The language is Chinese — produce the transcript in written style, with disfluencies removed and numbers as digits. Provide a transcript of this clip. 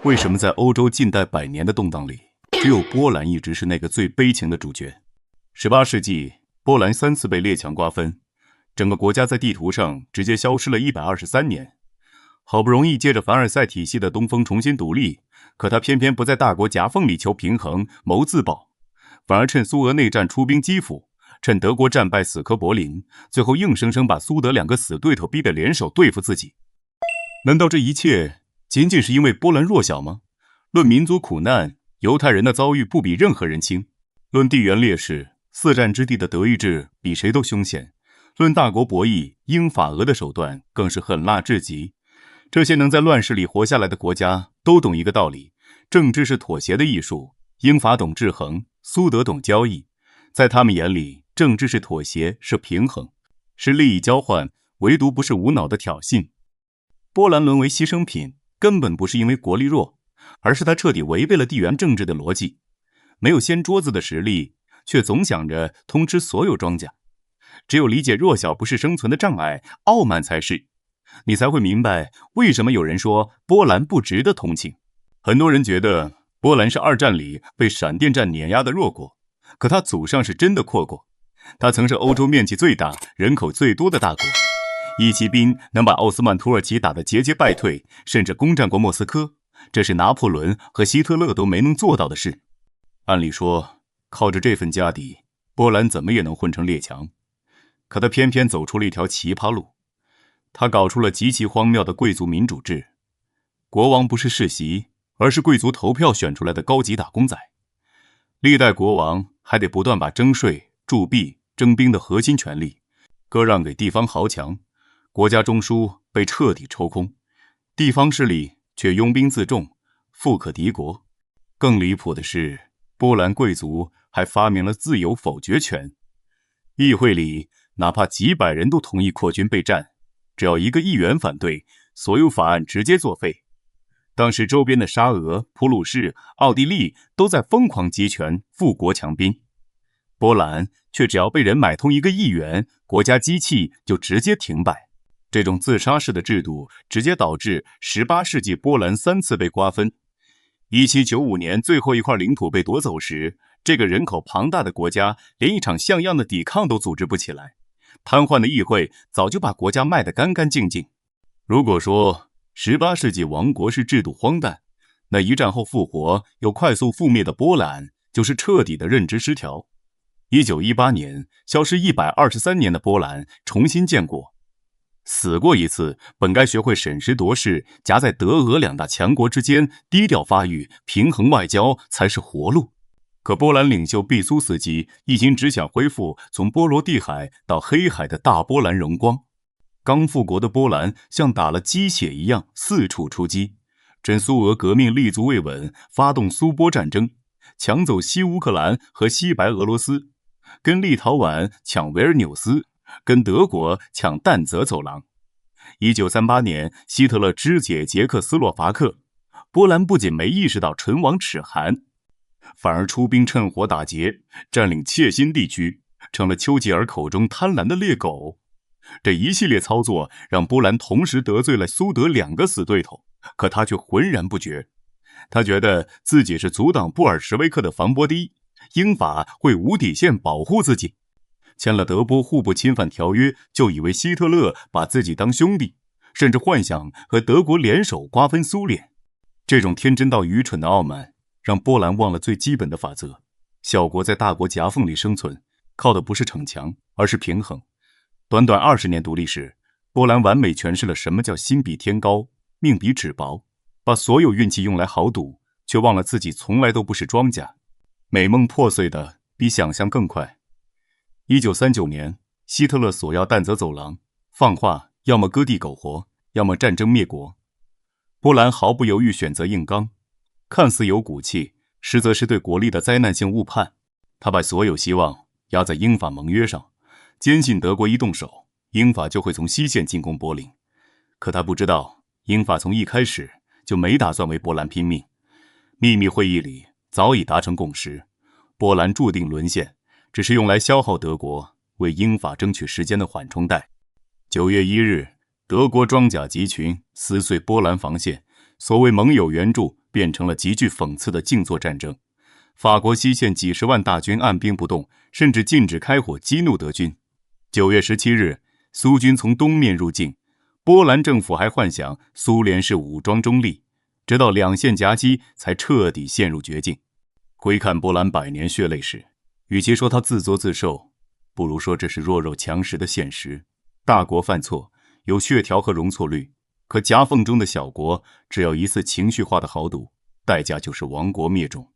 为什么在欧洲近代100年的动荡里，只有波兰一直是那个最悲情的主角？18世纪，波兰3次被列强瓜分，整个国家在地图上直接消失了123年。好不容易借着凡尔赛体系的东风重新独立，可他偏偏不在大国夹缝里求平衡、谋自保，反而趁苏俄内战出兵基辅，趁德国战败死磕柏林，最后硬生生把苏德2个死对头逼得联手对付自己。难道这一切仅仅是因为波兰弱小吗？论民族苦难，犹太人的遭遇不比任何人轻；论地缘劣势，4战之地的德意志比谁都凶险；论大国博弈，英法俄的手段更是狠辣至极。这些能在乱世里活下来的国家都懂一个道理：政治是妥协的艺术。英法懂制衡，苏德懂交易。在他们眼里，政治是妥协，是平衡，是利益交换，唯独不是无脑的挑衅。波兰沦为牺牲品，根本不是因为国力弱，而是他彻底违背了地缘政治的逻辑。没有掀桌子的实力，却总想着通吃所有庄稼。只有理解弱小不是生存的障碍，傲慢才是。你才会明白为什么有人说波兰不值得同情。很多人觉得波兰是2战里被闪电战碾压的弱国，可他祖上是真的阔国。他曾是欧洲面积最大、人口最多的大国，一骑兵能把奥斯曼土耳其打得节节败退，甚至攻占过莫斯科，这是拿破仑和希特勒都没能做到的事。按理说，靠着这份家底，波兰怎么也能混成列强，可他偏偏走出了一条奇葩路。他搞出了极其荒谬的贵族民主制，国王不是世袭，而是贵族投票选出来的高级打工仔。历代国王还得不断把征税、铸币、征兵的核心权力割让给地方豪强，国家中枢被彻底抽空，地方势力却拥兵自重，富可敌国。更离谱的是，波兰贵族还发明了自由否决权，议会里哪怕几百人都同意扩军备战，只要1个议员反对，所有法案直接作废。当时周边的沙俄、普鲁士、奥地利都在疯狂集权富国强兵，波兰却只要被人买通1个议员，国家机器就直接停摆。这种自杀式的制度直接导致18世纪波兰3次被瓜分。1795年最后一块领土被夺走时，这个人口庞大的国家连一场像样的抵抗都组织不起来，瘫痪的议会早就把国家卖得干干净净。如果说18世纪亡国是制度荒诞，那一战后复活又快速覆灭的波兰就是彻底的认知失调。1918年，消失123年的波兰重新建国。死过一次，本该学会审时度势，夹在德俄2大强国之间低调发育，平衡外交才是活路。可波兰领袖毕苏斯基一心只想恢复从波罗的海到黑海的大波兰荣光。刚复国的波兰像打了鸡血一样四处出击，趁苏俄革命立足未稳，发动苏波战争，抢走西乌克兰和西白俄罗斯，跟立陶宛抢维尔纽斯，跟德国抢但泽走廊。1938年，希特勒肢解捷克斯洛伐克，波兰不仅没意识到唇亡齿寒，反而出兵趁火打劫，占领切心地区，成了丘吉尔口中贪婪的猎狗。这一系列操作让波兰同时得罪了苏德2个死对头，可他却浑然不觉。他觉得自己是阻挡布尔什维克的防波堤，英法会无底线保护自己。签了德波互不侵犯条约，就以为希特勒把自己当兄弟，甚至幻想和德国联手瓜分苏联。这种天真到愚蠢的傲慢，让波兰忘了最基本的法则：小国在大国夹缝里生存，靠的不是逞强，而是平衡。短短20年独立时，波兰完美诠释了什么叫心比天高，命比纸薄，把所有运气用来豪赌，却忘了自己从来都不是庄稼。美梦破碎的比想象更快。1939年，希特勒索要但泽走廊，放话要么割地苟活，要么战争灭国。波兰毫不犹豫选择硬刚，看似有骨气，实则是对国力的灾难性误判。他把所有希望压在英法盟约上，坚信德国一动手，英法就会从西线进攻柏林。可他不知道，英法从一开始就没打算为波兰拼命。秘密会议里早已达成共识，波兰注定沦陷，只是用来消耗德国，为英法争取时间的缓冲带。9月1日，德国装甲集群撕碎波兰防线，所谓盟友援助变成了极具讽刺的静坐战争。法国西线几十万大军按兵不动，甚至禁止开火激怒德军。9月17日，苏军从东面入境，波兰政府还幻想苏联是武装中立，直到两线夹击才彻底陷入绝境。回看波兰百年血泪史，与其说他自作自受，不如说这是弱肉强食的现实。大国犯错有血条和容错率，可夹缝中的小国只要一次情绪化的豪赌，代价就是亡国灭种。